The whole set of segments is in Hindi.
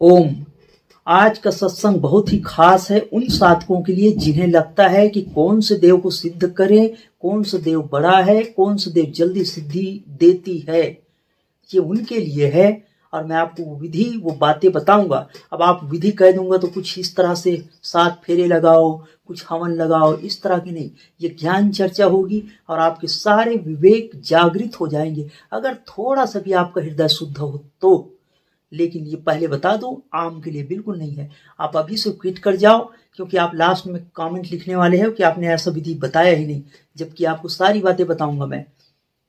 ओम। आज का सत्संग बहुत ही खास है उन साधकों के लिए जिन्हें लगता है कि कौन से देव को सिद्ध करें, कौन सा देव बड़ा है, कौन सा देव जल्दी सिद्धि देती है। ये उनके लिए है और मैं आपको वो बातें बताऊंगा। अब आप विधि कह दूंगा तो कुछ इस तरह से 7 फेरे लगाओ, कुछ हवन लगाओ, इस तरह की नहीं। ये ज्ञान चर्चा होगी और आपके सारे विवेक जागृत हो जाएंगे अगर थोड़ा सा भी आपका हृदय शुद्ध हो तो। लेकिन ये पहले बता दूं, आम के लिए बिल्कुल नहीं है। आप अभी से क्विट कर जाओ, क्योंकि आप लास्ट में कमेंट लिखने वाले हैं कि आपने ऐसा विधि बताया ही नहीं, जबकि आपको सारी बातें बताऊंगा मैं,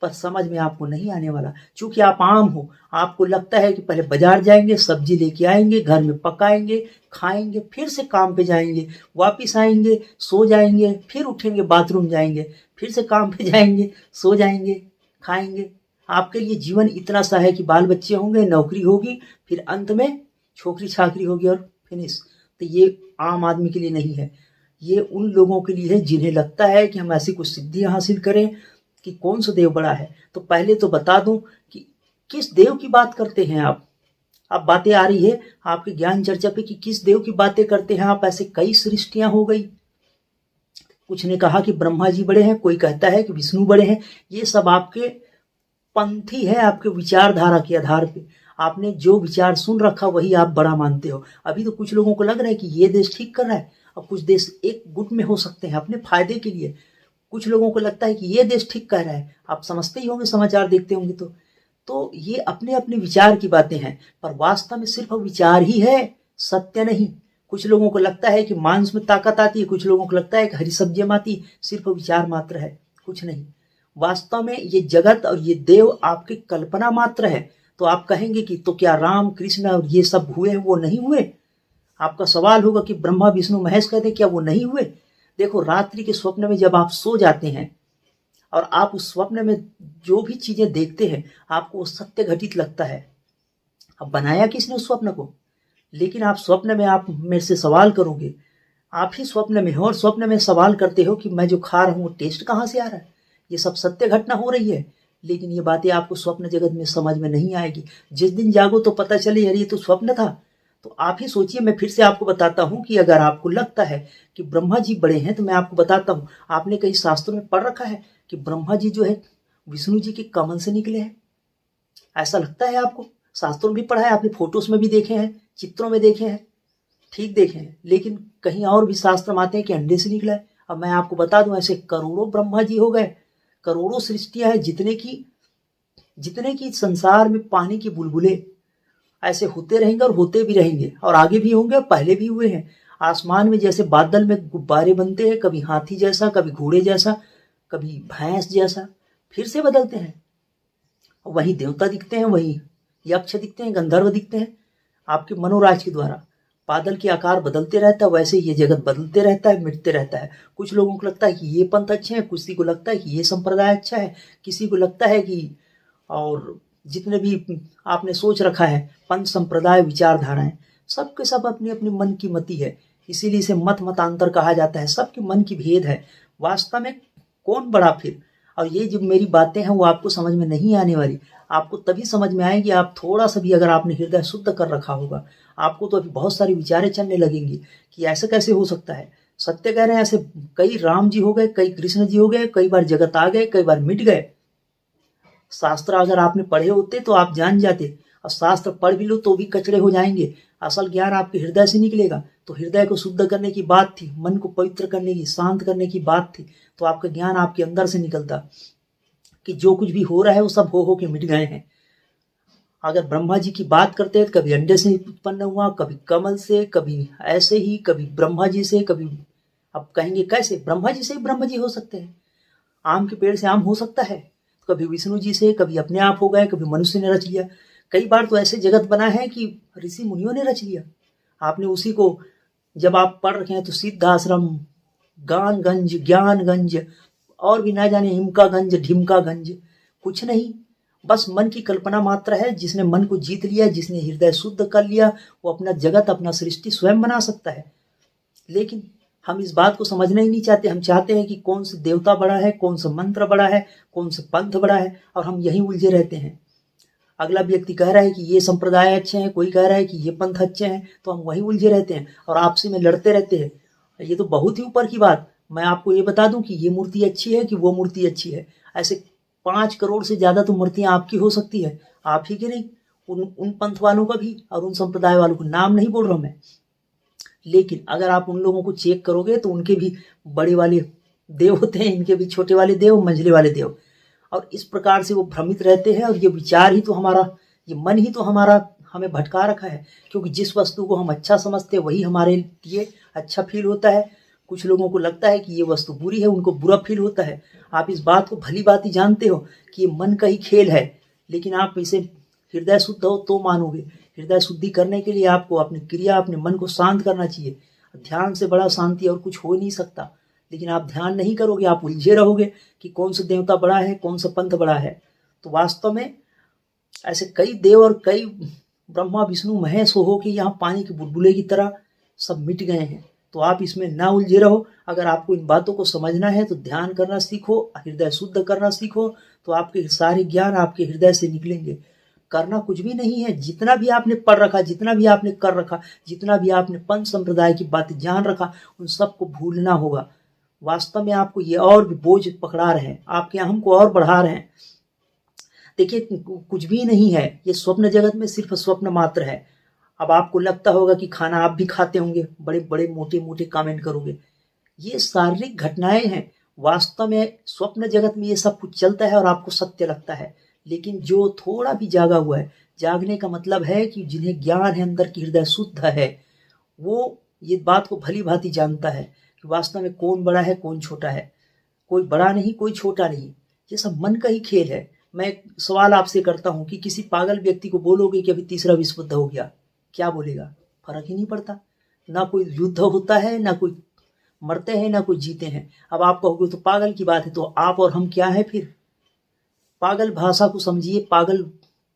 पर समझ में आपको नहीं आने वाला। चूंकि आप आम हो, आपको लगता है कि पहले बाजार जाएंगे, सब्जी लेके आएंगे, घर में पकाएंगे, खाएंगे, फिर से काम पे जाएंगे, वापिस आएंगे, सो जाएंगे, फिर उठेंगे, बाथरूम जाएंगे, फिर से काम पे जाएंगे, सो जाएंगे, खाएंगे। आपके लिए जीवन इतना सा है कि बाल बच्चे होंगे, नौकरी होगी, फिर अंत में छोकरी छाकरी होगी और फिनिश। तो ये आम आदमी के लिए नहीं है, ये उन लोगों के लिए है जिन्हें लगता है कि हम ऐसी कुछ सिद्धियां हासिल करें कि कौन सा देव बड़ा है। तो पहले तो बता दूं कि किस देव की बात करते हैं आप। अब बातें आ रही है आपके ज्ञान चर्चा पे कि किस देव की बातें करते हैं आप। ऐसे कई सृष्टियां हो गई। कुछ ने कहा कि ब्रह्मा जी बड़े हैं, कोई कहता है कि विष्णु बड़े हैं। ये सब आपके पंथी है, आपके विचारधारा के आधार पे आपने जो विचार सुन रखा वही आप बड़ा मानते हो। अभी तो कुछ लोगों को लग रहा है कि ये देश ठीक कर रहा है और कुछ देश एक गुट में हो सकते हैं अपने फायदे के लिए। कुछ लोगों को लगता है कि ये देश ठीक कह रहा है। आप समझते ही होंगे, समाचार देखते होंगे तो ये अपने अपने विचार की बातें हैं, पर वास्तव में सिर्फ विचार ही है, सत्य नहीं। कुछ लोगों को लगता है कि मांस में ताकत आती है, कुछ लोगों को लगता है कि हरी सब्जियां आती, सिर्फ विचार मात्र है, कुछ नहीं। वास्तव में ये जगत और ये देव आपकी कल्पना मात्र है। तो आप कहेंगे कि तो क्या राम कृष्ण और ये सब हुए हैं, वो नहीं हुए? आपका सवाल होगा कि ब्रह्मा विष्णु महेश कहते क्या वो नहीं हुए? देखो, रात्रि के स्वप्न में जब आप सो जाते हैं और आप उस स्वप्न में जो भी चीजें देखते हैं आपको वो सत्य घटित लगता है। अब बनाया किसने उस स्वप्न को? लेकिन आप स्वप्न में आप मेरे से सवाल करोगे, आप ही स्वप्न में हो और स्वप्न में सवाल करते हो कि मैं जो खा रहा हूं वो टेस्ट कहां से आ रहा है। ये सब सत्य घटना हो रही है, लेकिन ये बातें आपको स्वप्न जगत में समझ में नहीं आएगी। जिस दिन जागो तो पता चले यार ये तो स्वप्न था। तो आप ही सोचिए, मैं फिर से आपको बताता हूं कि अगर आपको लगता है कि ब्रह्मा जी बड़े हैं तो मैं आपको बताता हूं, आपने कहीं शास्त्रों में पढ़ रखा है कि ब्रह्मा जी जो है विष्णु जी के कमल से निकले हैं? ऐसा लगता है आपको? शास्त्रों में भी पढ़ा है आपने, फोटोज में भी देखे हैं, चित्रों में देखे हैं, ठीक देखे हैं, लेकिन कहीं और भी शास्त्र में आते हैं कि अंडे से निकला है। अब मैं आपको बता दूं, ऐसे करोड़ों ब्रह्मा जी हो गए, करोड़ों सृष्टियां हैं, जितने की संसार में पानी की बुलबुले ऐसे होते रहेंगे और होते भी रहेंगे और आगे भी होंगे और पहले भी हुए हैं। आसमान में जैसे बादल में गुब्बारे बनते हैं, कभी हाथी जैसा, कभी घोड़े जैसा, कभी भैंस जैसा, फिर से बदलते हैं। वही देवता दिखते हैं, वही यक्ष दिखते हैं, गंधर्व दिखते हैं आपके मनोराज के द्वारा। बादल के आकार बदलते रहता है, वैसे ये जगत बदलते रहता है, मिटते रहता है। कुछ लोगों को लगता है कि ये पंथ अच्छे हैं, किसी को लगता है कि ये संप्रदाय अच्छा है, किसी को लगता है कि, और जितने भी आपने सोच रखा है पंथ संप्रदाय विचारधाराएं, सबके सब अपनी अपनी मन की मति है। इसीलिए इसे मत मतांतर कहा जाता है, सबके मन की भेद है। वास्तव में कौन बड़ा फिर? और ये जो मेरी बातें हैं वो आपको समझ में नहीं आने वाली, आपको तभी समझ में आएगी आप थोड़ा सा भी अगर आपने हृदय शुद्ध कर रखा होगा। आपको तो अभी बहुत सारी विचारें चलने लगेंगी कि ऐसा कैसे हो सकता है। सत्य कह रहे हैं, ऐसे कई राम जी हो गए, कई कृष्ण जी हो गए, कई बार जगत आ गए, कई बार मिट गए। शास्त्र अगर आपने पढ़े होते तो आप जान जाते, और शास्त्र पढ़ भी लो तो भी कचड़े हो जाएंगे। असल ज्ञान आपके हृदय से निकलेगा। तो हृदय को शुद्ध करने की बात थी, मन को पवित्र करने की, शांत करने की बात थी। तो आपका ज्ञान आपके अंदर से निकलता कि जो कुछ भी हो रहा है वो सब हो के मिट गए हैं। अगर ब्रह्मा जी की बात करते हैं तो कभी अंडे से उत्पन्न हुआ, कभी कमल से, कभी ऐसे ही, कभी ब्रह्मा जी से, कभी, अब कहेंगे कैसे ब्रह्मा जी से ही ब्रह्मा जी हो सकते हैं? आम के पेड़ से आम हो सकता है? कभी विष्णु जी से, कभी अपने आप हो गए, कभी मनुष्य ने रच लिया। कई बार तो ऐसे जगत बना है कि ऋषि मुनियों ने रच लिया। आपने उसी को जब आप पढ़ रखे हैं तो सिद्धाश्रम, गानगंज, ज्ञानगंज, और भी ना जाने हिमकागंज, ढिमकागंज, कुछ नहीं, बस मन की कल्पना मात्र है। जिसने मन को जीत लिया, जिसने हृदय शुद्ध कर लिया, वो अपना जगत, अपना सृष्टि स्वयं बना सकता है। लेकिन हम इस बात को समझना ही नहीं चाहते। हम चाहते हैं कि कौन सा देवता बड़ा है, कौन सा मंत्र बड़ा है, कौन सा पंथ बड़ा है, और हम यही उलझे रहते हैं। अगला व्यक्ति कह रहा है कि ये संप्रदाय अच्छे हैं, कोई कह रहा है कि ये पंथ अच्छे हैं, तो हम वहीं उलझे रहते हैं और आपसी में लड़ते रहते हैं। ये तो बहुत ही ऊपर की बात। मैं आपको ये बता दूं कि ये मूर्ति अच्छी है कि वो मूर्ति अच्छी है, ऐसे 5 करोड़ से ज्यादा तो मूर्तियां आपकी हो सकती है, आप ही की नहीं, उन पंथ वालों का भी और उन संप्रदाय वालों को नाम नहीं बोल रहा मैं। लेकिन अगर आप उन लोगों को चेक करोगे तो उनके भी बड़े वाले देव होते हैं, इनके भी छोटे वाले देव, मंझले वाले देव, और इस प्रकार से वो भ्रमित रहते हैं। और ये विचार ही तो हमारा, ये मन ही तो हमारा हमें भटका रखा है, क्योंकि जिस वस्तु को हम अच्छा समझते हैं वही हमारे लिए अच्छा फील होता है। कुछ लोगों को लगता है कि ये वस्तु बुरी है, उनको बुरा फील होता है। आप इस बात को भली भांति जानते हो कि ये मन का ही खेल है, लेकिन आप इसे हृदय शुद्ध हो तो मानोगे। हृदय शुद्धि करने के लिए आपको अपनी क्रिया, अपने मन को शांत करना चाहिए। ध्यान से बड़ा शांति और कुछ हो नहीं सकता। लेकिन आप ध्यान नहीं करोगे, आप उलझे रहोगे कि कौन सा देवता बड़ा है, कौन सा पंथ बड़ा है। तो वास्तव में ऐसे कई देव और कई ब्रह्मा विष्णु महेश हो कि यहाँ पानी के बुलबुले की तरह सब मिट गए हैं। तो आप इसमें ना उलझे रहो। अगर आपको इन बातों को समझना है तो ध्यान करना सीखो, हृदय शुद्ध करना सीखो, तो आपके सारे ज्ञान आपके हृदय से निकलेंगे। करना कुछ भी नहीं है। जितना भी आपने पढ़ रखा, जितना भी आपने कर रखा, जितना भी आपने पंच संप्रदाय की बातें जान रखा, उन सबको भूलना होगा। वास्तव में आपको ये और भी बोझ पकड़ा रहे हैं, आपके अहम को और बढ़ा रहे हैं। देखिए, कुछ भी नहीं है, ये स्वप्न जगत में सिर्फ स्वप्न मात्र है। अब आपको लगता होगा कि खाना आप भी खाते होंगे, बड़े बड़े मोटे मोटे कमेंट करोगे। ये शारीरिक घटनाएं हैं। वास्तव में स्वप्न जगत में ये सब कुछ चलता है और आपको सत्य लगता है। लेकिन जो थोड़ा भी जागा हुआ है, जागने का मतलब है कि जिन्हें ज्ञान है, अंदर की हृदय शुद्ध है, वो ये बात को भली भांति जानता है कि वास्तव में कौन बड़ा है, कौन छोटा है। कोई बड़ा नहीं, कोई छोटा नहीं, ये सब मन का ही खेल है। मैं एक सवाल आपसे करता हूं कि किसी पागल व्यक्ति को बोलोगे कि अभी तीसरा विश्व युद्ध हो गया, क्या बोलेगा? फर्क ही नहीं पड़ता। ना कोई युद्ध होता है, ना कोई मरते हैं, ना कोई जीते हैं। अब आप कहोगे तो पागल की बात है, तो आप और हम क्या है फिर? पागल भाषा को समझिए, पागल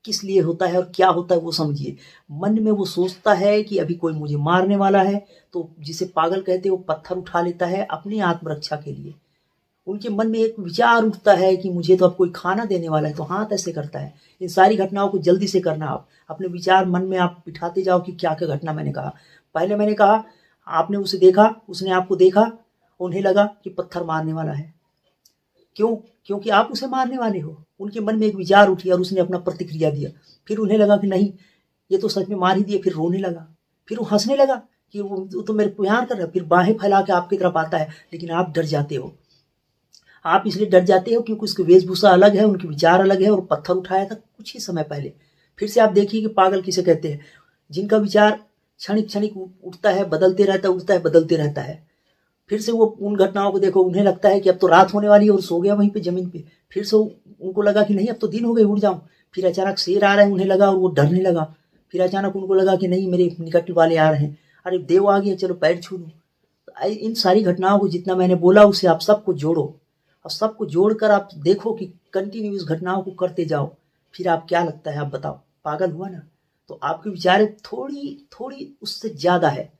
किस लिए होता है और क्या होता है वो समझिए। मन में वो सोचता है कि अभी कोई मुझे मारने वाला है, तो जिसे पागल कहते हैं वो पत्थर उठा लेता है अपनी आत्मरक्षा के लिए। उनके मन में एक विचार उठता है कि मुझे तो अब कोई खाना देने वाला है, तो हाथ ऐसे करता है। इन सारी घटनाओं को जल्दी से करना। आप अपने विचार मन में आप बिठाते जाओ कि क्या क्या घटना मैंने कहा। पहले मैंने कहा, आपने उसे देखा, उसने आपको देखा, उन्हें लगा कि पत्थर मारने वाला है। क्यों? क्योंकि आप उसे मारने वाले हो। उनके मन में एक विचार उठी और उसने अपना प्रतिक्रिया दिया। फिर उन्हें लगा कि नहीं, ये तो सच में मार ही दिया। फिर रोने लगा, फिर वो हंसने लगा कि वो तो मेरे प्यार कर रहा है। फिर बाहें फैला के आपकी तरफ आता है, लेकिन आप डर जाते हो। आप इसलिए डर जाते हो क्योंकि उसकी वेशभूषा अलग है, उनके विचार अलग है, और पत्थर उठाया था कुछ ही समय पहले। फिर से आप देखिए कि पागल किसे कहते हैं, जिनका विचार क्षणिक क्षणिक उठता है, बदलते रहता है, उठता है, बदलते रहता है। फिर से वो उन घटनाओं को देखो, उन्हें लगता है कि अब तो रात होने वाली है और सो गया वहीं पे जमीन पे। फिर से उनको लगा कि नहीं, अब तो दिन हो गए, उठ जाऊं। फिर अचानक शेर आ रहे हैं, उन्हें लगा और वो डरने लगा। फिर अचानक उनको लगा कि नहीं, मेरे निकट वाले आ रहे हैं, अरे देव आ गया, चलो पैर छू लूं। इन सारी घटनाओं को जितना मैंने बोला उसे आप सबको जोड़ो, और सबको जोड़कर आप देखो कि कंटिन्यू इस घटनाओं को करते जाओ। फिर आप क्या लगता है, आप बताओ, पागल हुआ ना? तो आपके विचार थोड़ी थोड़ी उससे ज्यादा है।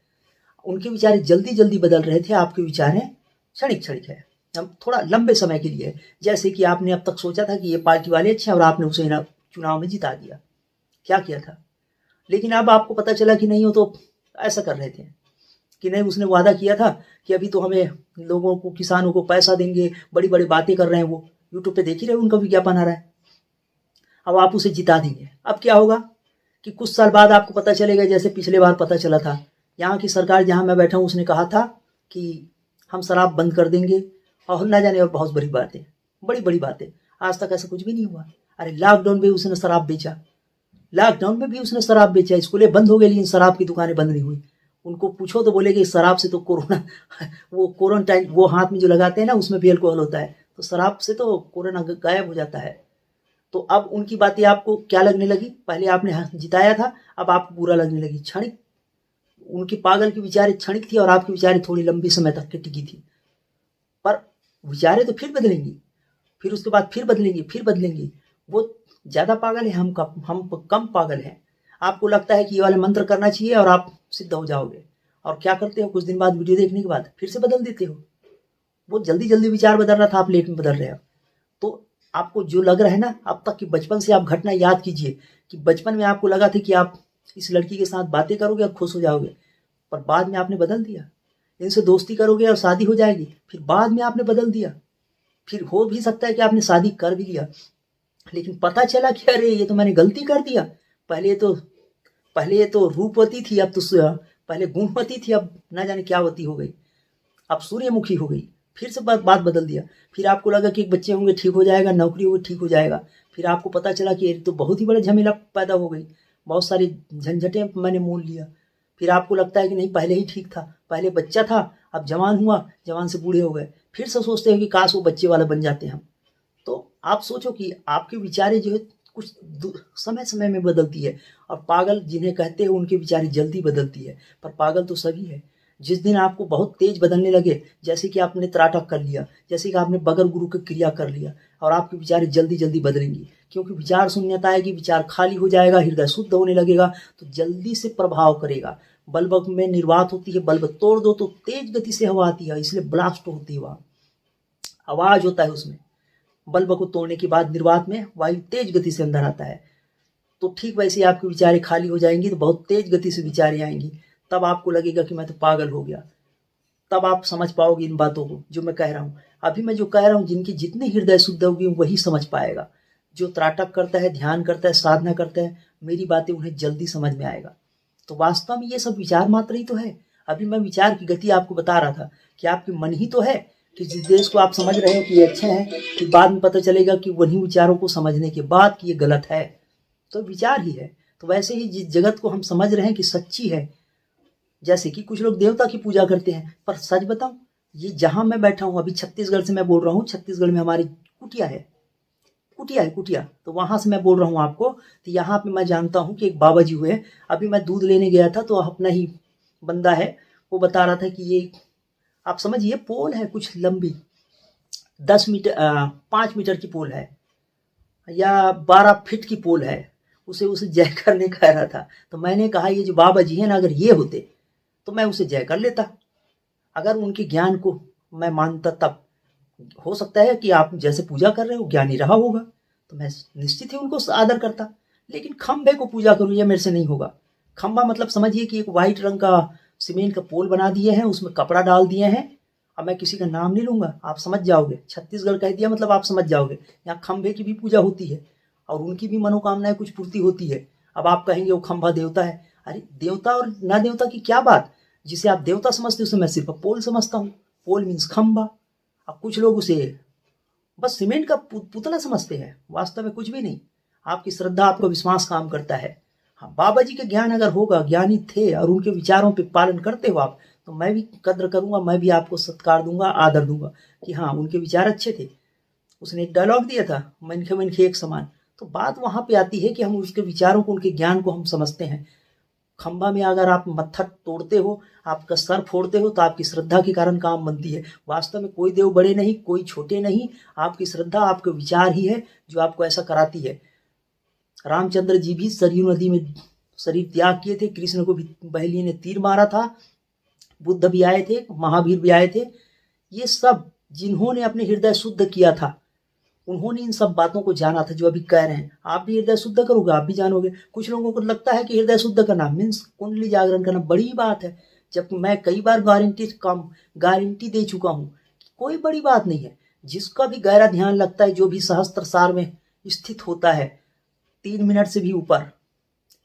उनके विचार जल्दी जल्दी बदल रहे थे, आपके विचार हैं क्षणिक क्षणिक है, थोड़ा लंबे समय के लिए है। जैसे कि आपने अब तक सोचा था कि ये पार्टी वाले अच्छे हैं और आपने उसे चुनाव में जिता दिया, क्या किया था। लेकिन अब आपको पता चला कि नहीं, हो तो ऐसा कर रहे थे कि नहीं, उसने वादा किया था कि अभी तो हमें लोगों को, किसानों को पैसा देंगे, बड़ी बड़ी बातें कर रहे हैं। वो यूट्यूब पे देख ही रहे, उनका विज्ञापन आ रहा है। अब आप उसे जिता देंगे। अब क्या होगा कि कुछ साल बाद आपको पता चलेगा, जैसे पिछले बार पता चला था, यहाँ की सरकार जहाँ मैं बैठा हूँ उसने कहा था कि हम शराब बंद कर देंगे, और ना जाने और बहुत बड़ी बातें, बड़ी बड़ी बातें। आज तक ऐसा कुछ भी नहीं हुआ। अरे लॉकडाउन में उसने शराब बेचा, लॉकडाउन में भी उसने शराब बेचा। स्कूलें बंद हो गई लेकिन शराब की दुकानें बंद नहीं हुई। उनको पूछो तो बोलेगे शराब से तो कोरोना वो क्वारंटाइन, वो हाथ में जो लगाते हैं ना, उसमें भी अल्कोहल होता है, तो शराब से तो कोरोना गायब हो जाता है। तो अब उनकी बातें आपको क्या लगने लगी? पहले आपने जिताया था, अब आपको बुरा लगने लगी। क्षणिक उनकी पागल की विचारें क्षणिक थी और आपकी विचारें थोड़ी लंबी समय तक की टिकी थी। पर विचारें तो फिर बदलेंगी, फिर उसके बाद फिर बदलेंगी, फिर बदलेंगी। वो ज्यादा पागल है, हम कम पागल हैं। आपको लगता है कि ये वाले मंत्र करना चाहिए और आप सिद्ध हो जाओगे, और क्या करते हो, कुछ दिन बाद वीडियो देखने के बाद फिर से बदल देते हो। वो जल्दी जल्दी विचार बदल रहा था, आप लेट में बदल रहे हो। तो आपको जो लग रहा है ना अब तक कि बचपन से आप घटना याद कीजिए कि बचपन में आपको लगा था कि आप इस लड़की के साथ बातें करोगे और खुश हो जाओगे, पर बाद में आपने बदल दिया। इनसे दोस्ती करोगे और शादी हो जाएगी, फिर बाद में आपने बदल दिया। फिर हो भी सकता है कि आपने शादी कर भी लिया, लेकिन पता चला कि अरे ये तो मैंने गलती कर दिया। पहले तो पहले तो रूपवती थी, अब तो पहले गुणवती थी, अब ना जाने क्या वती हो गई, अब सूर्यमुखी हो गई। फिर से बात बदल दिया। फिर आपको लगा कि एक बच्चे होंगे ठीक हो जाएगा, नौकरी होगी ठीक हो जाएगा। फिर आपको पता चला कि ये तो बहुत ही बड़ा झमेला पैदा हो गई, बहुत सारी झंझटें मैंने मोल लिया। फिर आपको लगता है कि नहीं पहले ही ठीक था, पहले बच्चा था, अब जवान हुआ, जवान से बूढ़े हो गए। फिर से सोचते हैं कि काश वो बच्चे वाला बन जाते हम। तो आप सोचो कि आपके विचारें जो है कुछ समय समय में बदलती है, और पागल जिन्हें कहते हैं उनके विचारें जल्दी बदलती है, पर पागल तो सभी है। जिस दिन आपको बहुत तेज बदलने लगे, जैसे कि आपने त्राटक कर लिया, जैसे कि आपने बगर गुरु की क्रिया कर लिया, और आपके विचारें जल्दी जल्दी बदलेंगी, क्योंकि विचार शून्यता है कि विचार खाली हो जाएगा, हृदय शुद्ध होने लगेगा, तो जल्दी से प्रभाव करेगा। बल्ब में निर्वात होती है, बल्ब तोड़ दो तो तेज गति से हवा आती है, इसलिए ब्लास्ट होती है, वहां आवाज होता है उसमें। बल्ब को तोड़ने के बाद निर्वात में वायु तेज गति से अंदर आता है। तो ठीक वैसे आपके विचारें खाली हो जाएंगी, तो बहुत तेज गति से विचारें आएंगी। तब आपको लगेगा कि मैं तो पागल हो गया। तब आप समझ पाओगे इन बातों को जो मैं कह रहा हूँ। अभी मैं जो कह रहा हूँ, जिनकी जितनी हृदय शुद्ध होगी वही समझ पाएगा। जो त्राटक करता है, ध्यान करता है, साधना करता है, मेरी बातें उन्हें जल्दी समझ में आएगा। तो वास्तव में ये सब विचार मात्र ही तो है। अभी मैं विचार की गति आपको बता रहा था कि आपके मन ही तो है कि जिस देश को आप समझ रहे हो कि ये अच्छे हैं, कि बाद में पता चलेगा कि वही विचारों को समझने के बाद कि ये गलत है, तो विचार ही है। तो वैसे ही जिस जगत को हम समझ रहे हैं कि सच्ची है, जैसे कि कुछ लोग देवता की पूजा करते हैं, पर सच बताऊं, ये जहां मैं बैठा हूं अभी छत्तीसगढ़ से मैं बोल रहा हूँ, छत्तीसगढ़ में हमारी कुटिया है, कुटिया, तो वहां से मैं बोल रहा हूँ आपको। तो यहाँ पे मैं जानता हूँ कि एक बाबा जी हुए। अभी मैं दूध लेने गया था, तो अपना ही बंदा है, वो बता रहा था कि ये आप समझिए पोल है कुछ लंबी, 10 मीटर 5 मीटर की पोल है, या 12 फीट की पोल है, उसे जय करने कह रहा था। तो मैंने कहा ये जो बाबा जी है ना, अगर ये होते तो मैं उसे जय कर लेता। अगर उनके ज्ञान को मैं मानता, तब हो सकता है कि आप जैसे पूजा कर रहे हो ज्ञानी रहा होगा, तो मैं निश्चित ही उनको आदर करता। लेकिन खंभे को पूजा करूं, ये मेरे से नहीं होगा। खंभा मतलब समझिए कि एक व्हाइट रंग का सीमेंट का पोल बना दिए हैं, उसमें कपड़ा डाल दिए हैं। अब मैं किसी का नाम नहीं लूंगा, आप समझ जाओगे। छत्तीसगढ़ कह दिया मतलब आप समझ जाओगे। यहाँ खंभे की भी पूजा होती है, और उनकी भी मनोकामनाएं कुछ पूर्ति होती है। अब आप कहेंगे वो खंभा देवता है। अरे देवता और ना देवता की क्या बात, जिसे आप देवता समझते हो उसे मैं सिर्फ पोल समझता हूँ। पोल मीन्स खंभा। अब कुछ लोग उसे बस सीमेंट का पुतला समझते हैं, वास्तव में कुछ भी नहीं। आपकी श्रद्धा, आपका विश्वास काम करता है। हाँ, बाबा जी के ज्ञान अगर होगा, ज्ञानी थे और उनके विचारों पे पालन करते हो आप, तो मैं भी कद्र करूंगा, मैं भी आपको सत्कार दूंगा, आदर दूंगा कि हाँ उनके विचार अच्छे थे। उसने एक डायलॉग दिया था, मन के एक समान। तो बात वहां पे आती है कि हम उसके विचारों को, उनके ज्ञान को हम समझते हैं। खंभा में अगर आप मत्था तोड़ते हो, आपका सर फोड़ते हो, तो आपकी श्रद्धा के कारण काम बनती है। वास्तव में कोई देव बड़े नहीं, कोई छोटे नहीं, आपकी श्रद्धा, आपके विचार ही है जो आपको ऐसा कराती है। रामचंद्र जी भी सरयू नदी में शरीर त्याग किए थे, कृष्ण को भी बहेलिये ने तीर मारा था, बुद्ध भी आए थे, महावीर भी आए थे। ये सब जिन्होंने अपने हृदय शुद्ध किया था, उन्होंने इन सब बातों को जाना था जो अभी कह रहे हैं। आप भी हृदय शुद्ध करोगे, आप भी जानोगे। कुछ लोगों को लगता है कि हृदय शुद्ध करना मीन्स कुंडली जागरण करना बड़ी बात है, जब मैं कई बार गारंटी दे चुका हूं कि कोई बड़ी बात नहीं है। जिसका भी गहरा ध्यान लगता है, जो भी सहस्त्र सार में स्थित होता है, 3 मिनट से भी ऊपर,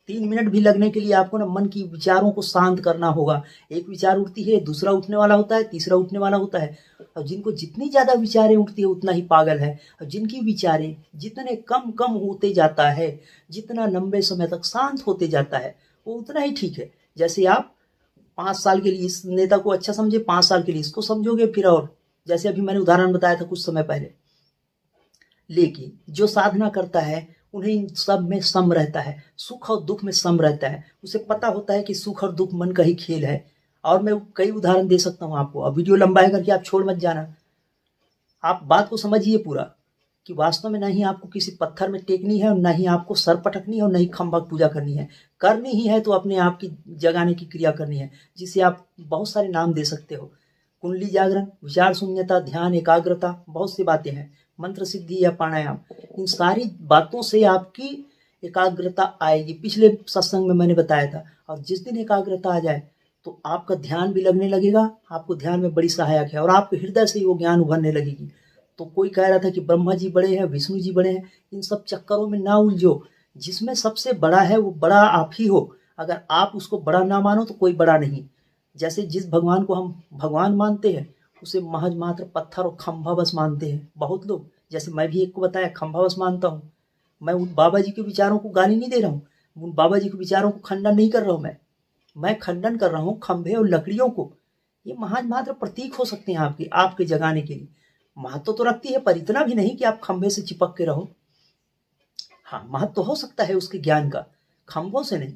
3 मिनट भी लगने के लिए आपको ना मन की विचारों को शांत करना होगा। एक विचार उठती है, दूसरा उठने वाला होता है, तीसरा उठने वाला होता है। और जिनको जितनी ज्यादा विचारें उठती है उतना ही पागल है, और जिनकी विचारें जितने कम कम होते जाता है, जितना लंबे समय तक शांत होते जाता है, वो उतना ही ठीक है। जैसे आप 5 साल के लिए इस नेता को अच्छा समझे, 5 साल के लिए इसको समझोगे, फिर और जैसे अभी मैंने उदाहरण बताया था कुछ समय पहले। लेकिन जो साधना करता है उन्हें इन सब में सम रहता है, सुख और दुख में सम रहता है। उसे पता होता है कि सुख और दुख मन का ही खेल है। और मैं कई उदाहरण दे सकता हूं आपको। अब वीडियो लंबा है करके आप छोड़ मत जाना, आप बात को समझिए पूरा, कि वास्तव में नहीं आपको किसी पत्थर में टेकनी है, और ना ही आपको सर पटकनी है, और नहीं खंभा पूजा करनी है। करनी ही है तो अपने आप की जगाने की क्रिया करनी है, जिसे आप बहुत सारे नाम दे सकते हो। कुंडली जागरण, विचार शून्यता, ध्यान, एकाग्रता, बहुत सी बातें हैं। मंत्र सिद्धि या प्राणायाम, इन सारी बातों से आपकी एकाग्रता आएगी। पिछले सत्संग में मैंने बताया था। और जिस दिन एकाग्रता आ जाए तो आपका ध्यान भी लगने लगेगा, आपको ध्यान में बड़ी सहायक है, और आपके हृदय से ही वो ज्ञान उभरने लगेगी। तो कोई कह रहा था कि ब्रह्मा जी बड़े हैं, विष्णु जी बड़े हैं, इन सब चक्करों में ना उलझो। जिसमें सबसे बड़ा है वो बड़ा आप ही हो। अगर आप उसको बड़ा ना मानो तो कोई बड़ा नहीं। जैसे जिस भगवान को हम भगवान मानते हैं उसे महज मात्र पत्थर और खंभा बस मानते हैं बहुत लोग। जैसे मैं भी एक को बताया, खंभा बस मानता हूँ। मैं उन बाबा जी के विचारों को गाली नहीं दे रहा हूँ, उन बाबा जी के विचारों को खंडन नहीं कर रहा हूँ। मैं खंडन कर रहा हूँ खंभे और लकड़ियों को। ये महज मात्र प्रतीक हो सकते हैं आपके जगाने के लिए। महत्व तो रखती है, पर इतना भी नहीं कि आप खंभे से चिपक के रहो। हाँ, महत्व तो हो सकता है उसके ज्ञान का, खंभों से नहीं।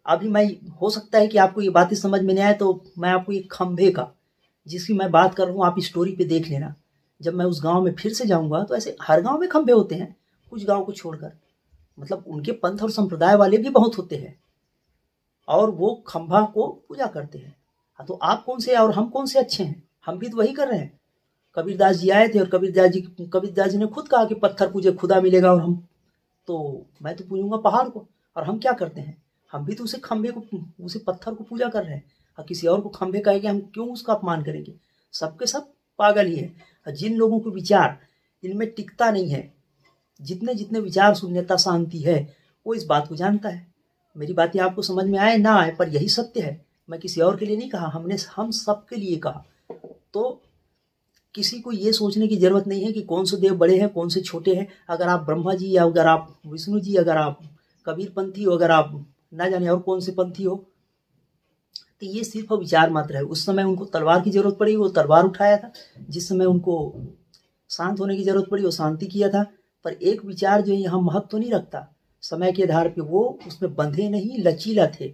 अभी मैं, हो सकता है कि आपको ये बातें समझ में नहीं आए, तो मैं आपको ये खंभे का जिसकी मैं बात कर रहा हूँ आप स्टोरी पे देख लेना। जब मैं उस गांव में फिर से जाऊंगा तो ऐसे हर गांव में खंभे होते हैं, कुछ गांव को छोड़कर। मतलब उनके पंथ और संप्रदाय वाले भी बहुत होते हैं और वो खंभा को पूजा करते हैं। हाँ, तो आप कौन से और हम कौन से अच्छे हैं? हम भी तो वही कर रहे हैं। कबीरदास जी आए थे और कबीरदास जी ने खुद कहा कि पत्थर पूजे खुदा मिलेगा, और हम तो मैं तो पूजूंगा पहाड़ को। और हम क्या करते हैं? हम भी तो उसे खंभे को, उसे पत्थर को पूजा कर रहे हैं। और किसी और को खंभे कहेंगे, हम क्यों उसका अपमान करेंगे? सबके सब पागल ही है। और जिन लोगों को विचार इनमें टिकता नहीं है, जितने जितने विचार शून्यता शांति है, वो इस बात को जानता है। मेरी बातें आपको समझ में आए ना आए, पर यही सत्य है। मैं किसी और के लिए नहीं कहा, हम सबके लिए कहा। तो किसी को ये सोचने की जरूरत नहीं है कि कौन से देव बड़े हैं कौन से छोटे हैं। अगर आप ब्रह्मा जी, या अगर आप विष्णु जी, अगर आप कबीर पंथी हो, अगर आप ना जाने और कौन से पंथी हो, तो ये सिर्फ विचार मात्र है। उस समय उनको तलवार की जरूरत पड़ी, वो तलवार उठाया था। जिस समय उनको शांत होने की जरूरत पड़ी, वो शांति किया था। पर एक विचार जो यहाँ महत्व तो नहीं रखता समय के आधार पे, वो उसमें बंधे नहीं, लचीला थे,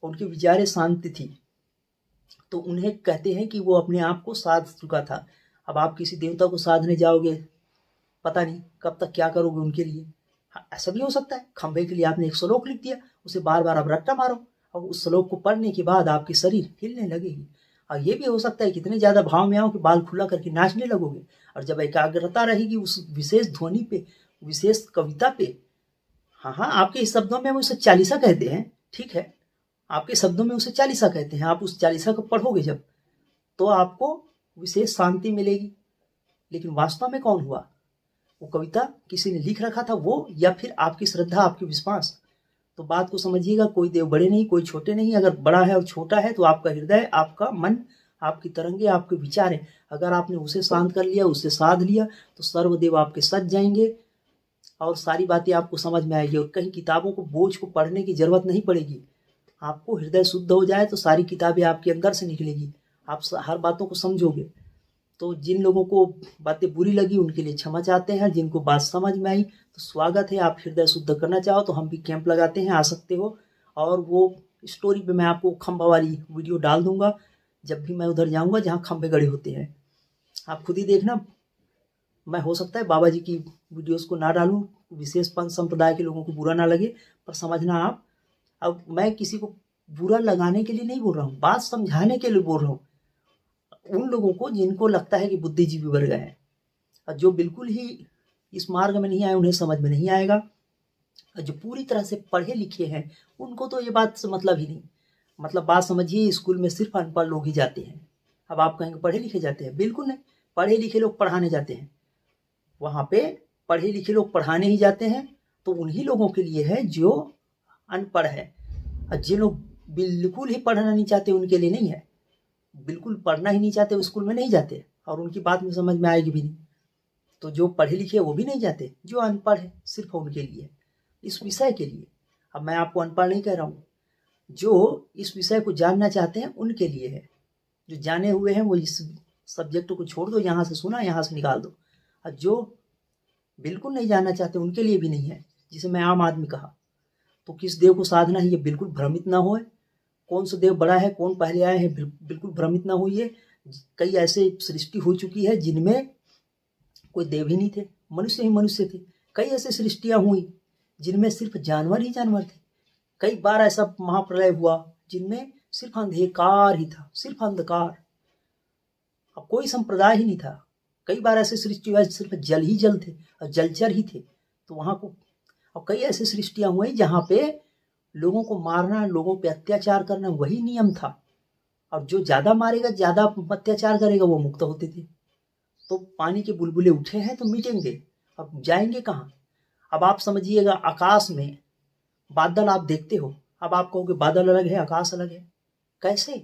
उनके विचारें शांति थी। तो उन्हें कहते हैं कि वो अपने आप को साध चुका था। अब आप किसी देवता को साधने जाओगे, पता नहीं कब तक क्या करोगे उनके लिए। हाँ, ऐसा भी हो सकता है खंभे के लिए आपने एक श्लोक लिख दिया, उसे बार बार आप रट्टा मारो, और उस श्लोक को पढ़ने के बाद आपकी शरीर हिलने लगेगी। और ये भी हो सकता है कितने ज्यादा भाव में आओ कि बाल खुला करके नाचने लगोगे। और जब एकाग्रता रहेगी उस विशेष ध्वनि पे, विशेष कविता पे, हाँ हाँ, आपके शब्दों में वो उसे चालीसा कहते हैं, ठीक है, आपके शब्दों में उसे चालीसा कहते हैं। आप उस चालीसा को पढ़ोगे जब, तो आपको विशेष शांति मिलेगी। लेकिन वास्तव में कौन हुआ? वो कविता किसी ने लिख रखा था वो, या फिर आपकी श्रद्धा, आपकी विश्वास? तो बात को समझिएगा, कोई देव बड़े नहीं, कोई छोटे नहीं। अगर बड़ा है और छोटा है तो आपका हृदय, आपका मन, आपकी तरंगे, आपके विचार है। अगर आपने उसे शांत कर लिया, उससे साध लिया, तो सर्वदेव आपके सज जाएंगे और सारी बातें आपको समझ में आएगी। और कहीं किताबों को, बोझ को पढ़ने की जरूरत नहीं पड़ेगी। आपको हृदय शुद्ध हो जाए तो सारी किताबें आपके अंदर से निकलेगी, आप हर बातों को समझोगे। तो जिन लोगों को बातें बुरी लगी उनके लिए क्षमा चाहते हैं, जिनको बात समझ में आई तो स्वागत है। आप हृदय शुद्ध करना चाहो तो हम भी कैंप लगाते हैं, आ सकते हो। और वो स्टोरी पे मैं आपको खंभा वाली वीडियो डाल दूंगा जब भी मैं उधर जाऊंगा जहाँ खंभे गड़े होते हैं। आप खुद ही देखना। मैं हो सकता है बाबा जी की वीडियोस को ना डालूं, विशेष पंथ संप्रदाय के लोगों को बुरा ना लगे, पर समझना आप, अब मैं किसी को बुरा लगाने के लिए नहीं बोल रहा हूँ, बात समझाने के लिए बोल रहा हूँ। उन लोगों को जिनको लगता है कि बुद्धिजीवी वर्ग है, और जो बिल्कुल ही इस मार्ग में नहीं आए, उन्हें समझ में नहीं आएगा। और जो पूरी तरह से पढ़े लिखे हैं उनको तो ये बात से मतलब ही नहीं। मतलब बात समझिए, स्कूल में सिर्फ अनपढ़ लोग ही जाते हैं। अब आप कहेंगे पढ़े लिखे जाते हैं, बिल्कुल नहीं। पढ़े लिखे लोग पढ़ाने जाते हैं, वहां पे पढ़े लिखे लोग पढ़ाने ही जाते हैं। तो उन्हीं लोगों के लिए है जो अनपढ़ है। और जिन लोग बिल्कुल ही पढ़ना नहीं चाहते उनके लिए नहीं है। बिल्कुल पढ़ना ही नहीं चाहते, स्कूल में नहीं जाते, और उनकी बात में समझ में आएगी भी नहीं। तो जो पढ़े लिखे वो भी नहीं जाते, जो अनपढ़ है सिर्फ उनके लिए, इस विषय के लिए। अब मैं आपको अनपढ़ नहीं कह रहा हूँ, जो इस विषय को जानना चाहते हैं उनके लिए है। जो जाने हुए हैं वो इस सब्जेक्ट को छोड़ दो, यहाँ से सुना यहाँ से निकाल दो। और जो बिल्कुल नहीं जानना चाहते उनके लिए भी नहीं है, जिसे मैं आम आदमी कहा। तो किस देव को साधना है ये बिल्कुल भ्रमित ना होए। कौन सा देव बड़ा है, कौन पहले आए हैं, बिल्कुल भ्रमित ना होइए। कई ऐसे सृष्टि हो चुकी है जिनमें कोई देव ही नहीं थे, मनुष्य ही मनुष्य थे। कई ऐसे सृष्टियां हुई जिनमें सिर्फ जानवर ही जानवर थे। कई बार ऐसा महाप्रलय हुआ जिनमें सिर्फ अंधकार ही था, सिर्फ अंधकार। अब कोई संप्रदाय ही नहीं था। कई बार ऐसे सृष्टि हुआ सिर्फ जल ही जल थे और जलचर ही थे, तो वहां को, और कई ऐसी सृष्टियां हुई जहां पे लोगों को मारना, लोगों पे अत्याचार करना वही नियम था, और जो ज्यादा मारेगा, ज्यादा अत्याचार करेगा, वो मुक्त होते थे। तो पानी के बुलबुले उठे हैं तो मिटेंगे, अब जाएंगे कहाँ? अब आप समझिएगा, आकाश में बादल आप देखते हो, अब आप कहोगे बादल अलग है, आकाश अलग है, कैसे?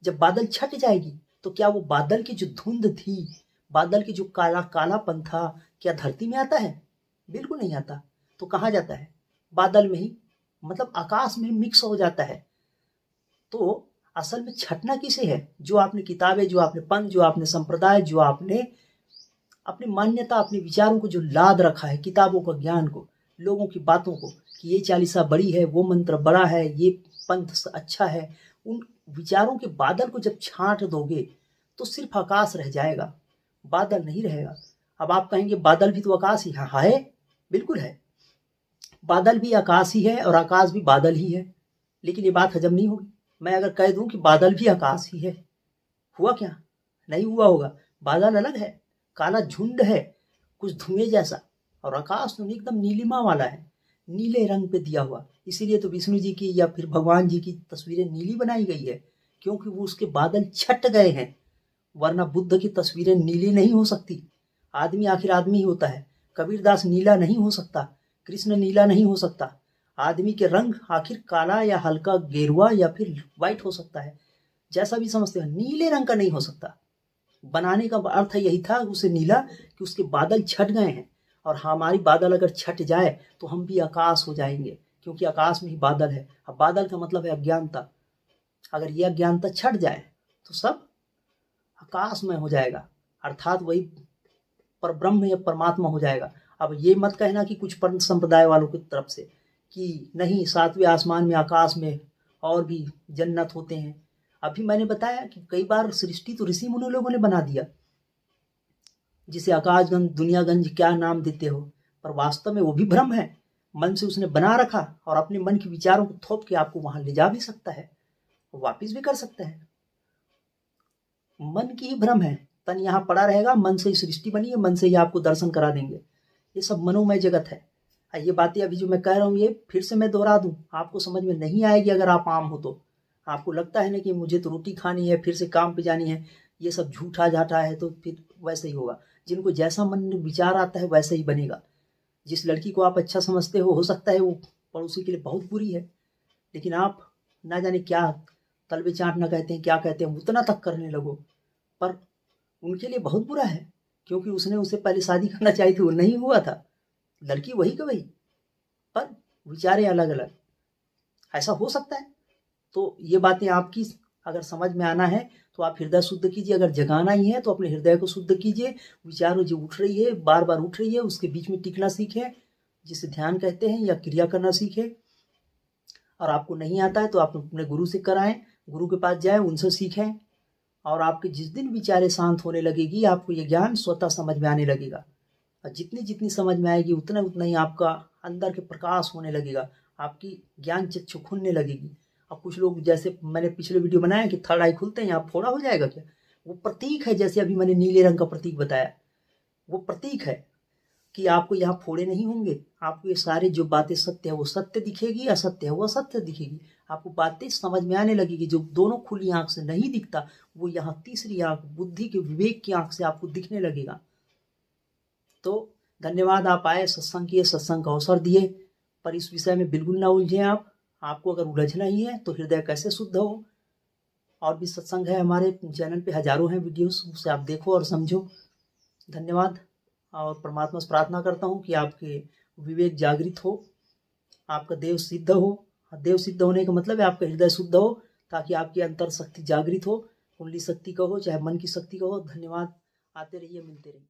जब बादल छट जाएगी तो क्या वो बादल की जो धुंध थी, बादल की जो काला कालापन था, क्या धरती में आता है? बिल्कुल नहीं आता। तो कहाँ जाता है? बादल में ही, मतलब आकाश में मिक्स हो जाता है। तो असल में छटना किसे है? जो आपने किताबें, जो आपने पंथ, जो आपने संप्रदाय, जो आपने अपनी मान्यता, अपने विचारों को जो लाद रखा है, किताबों का ज्ञान को, लोगों की बातों को, कि ये चालीसा बड़ी है, वो मंत्र बड़ा है, ये पंथ अच्छा है, उन विचारों के बादल को जब छांट दोगे तो सिर्फ आकाश रह जाएगा, बादल नहीं रहेगा। अब आप कहेंगे बादल भी तो आकाश ही है, बिल्कुल है, बादल भी आकाश ही है और आकाश भी बादल ही है, लेकिन ये बात हजम नहीं होगी। मैं अगर कह दूं कि बादल भी आकाश ही है, हुआ क्या? नहीं हुआ होगा। बादल अलग है, काला झुंड है, कुछ धुएं जैसा, और आकाश तो एकदम नीलिमा वाला है, नीले रंग पे दिया हुआ। इसीलिए तो विष्णु जी की या फिर भगवान जी की तस्वीरें नीली बनाई गई है, क्योंकि वो उसके बादल छट गए हैं, वरना बुद्ध की तस्वीरें नीली नहीं हो सकती। आदमी आखिर आदमी ही होता है, कबीरदास नीला नहीं हो सकता, कृष्ण नीला नहीं हो सकता। आदमी के रंग आखिर काला या हल्का गेरुआ या फिर व्हाइट हो सकता है, जैसा भी समझते हो, नीले रंग का नहीं हो सकता। बनाने का अर्थ यही था उसे नीला, कि उसके बादल छट गए हैं, और हमारी बादल अगर छट जाए तो हम भी आकाश हो जाएंगे, क्योंकि आकाश में ही बादल है। अब बादल का मतलब है अज्ञानता, अगर यह अज्ञानता छट जाए तो सब आकाश में हो जाएगा, अर्थात वही पर ब्रह्म या परमात्मा हो जाएगा। अब ये मत कहना कि कुछ पंथ संप्रदाय वालों की तरफ से कि नहीं, सातवें आसमान में, आकाश में और भी जन्नत होते हैं। अभी मैंने बताया कि कई बार सृष्टि तो ऋषि मुनि लोगों ने बना दिया, जिसे आकाशगंज, दुनियागंज क्या नाम देते हो, पर वास्तव में वो भी भ्रम है। मन से उसने बना रखा और अपने मन के विचारों को थोप के आपको वहां ले जा भी सकता है, वापिस भी कर सकता है। मन की ही भ्रम है, तन यहाँ पड़ा रहेगा, मन से ही सृष्टि बनी है, मन से ही आपको दर्शन करा देंगे। ये सब मनोमय जगत है। ये बातें अभी जो मैं कह रहा हूँ, ये फिर से मैं दोहरा दूं, आपको समझ में नहीं आएगी अगर आप आम हो तो। आपको लगता है ना कि मुझे तो रोटी खानी है, फिर से काम पे जानी है, ये सब झूठा झाठा है, तो फिर वैसे ही होगा। जिनको जैसा मन में विचार आता है वैसे ही बनेगा। जिस लड़की को आप अच्छा समझते हो सकता है वो पड़ोसी के लिए बहुत बुरी है, लेकिन आप ना जाने क्या तलबे चाटना कहते हैं, क्या कहते हैं, उतना तक करने लगो, पर उनके लिए बहुत बुरा है, क्योंकि उसने उससे पहले शादी करना चाहिए थी, वो नहीं हुआ था, लड़की वही का वही, पर विचारे अलग अलग। ऐसा हो सकता है। तो ये बातें आपकी अगर समझ में आना है तो आप हृदय शुद्ध कीजिए, अगर जगाना ही है तो अपने हृदय को शुद्ध कीजिए। विचारों जो उठ रही है, बार बार उठ रही है, उसके बीच में टिकना सीखें, जिसे ध्यान कहते हैं, या क्रिया करना सीखें। और आपको नहीं आता है तो आप अपने गुरु से कराएं, गुरु के पास जाएं, उनसे सीखें, और आपके जिस दिन विचारें शांत होने लगेगी, आपको ये ज्ञान स्वतः समझ में आने लगेगा। और जितनी जितनी समझ में आएगी उतना उतना ही आपका अंदर के प्रकाश होने लगेगा, आपकी ज्ञान चक्षु खुलने लगेगी। अब कुछ लोग, जैसे मैंने पिछले वीडियो बनाया कि थर्ड आई खुलते हैं, आप फोड़ा हो जाएगा क्या? वो प्रतीक है, जैसे अभी मैंने नीले रंग का प्रतीक बताया, वो प्रतीक है कि आपको यहाँ फोड़े नहीं होंगे। आपको ये सारे जो बातें सत्य है वो सत्य दिखेगी, असत्य है वो असत्य दिखेगी। आपको बातें समझ में आने लगेगी। जो दोनों खुली आंख से नहीं दिखता, वो यहाँ तीसरी आंख, बुद्धि के विवेक की आंख से आपको दिखने लगेगा। तो धन्यवाद, आप आए, सत्संग किए, सत्संग का अवसर दिए, पर इस विषय में बिल्कुल ना उलझे आप। आपको अगर उलझना ही है तो हृदय कैसे शुद्ध हो। और भी सत्संग है हमारे चैनल पे, हजारों हैं वीडियोस, उसे आप देखो और समझो। धन्यवाद। और परमात्मा से प्रार्थना करता हूँ कि आपके विवेक जागृत हो, आपका देव सिद्ध हो। देव सिद्ध होने का मतलब है आपका हृदय शुद्ध हो, ताकि आपकी अंतर शक्ति जागृत हो, कुंडली शक्ति का हो, चाहे मन की शक्ति का हो। धन्यवाद। आते रहिए, मिलते रहिए।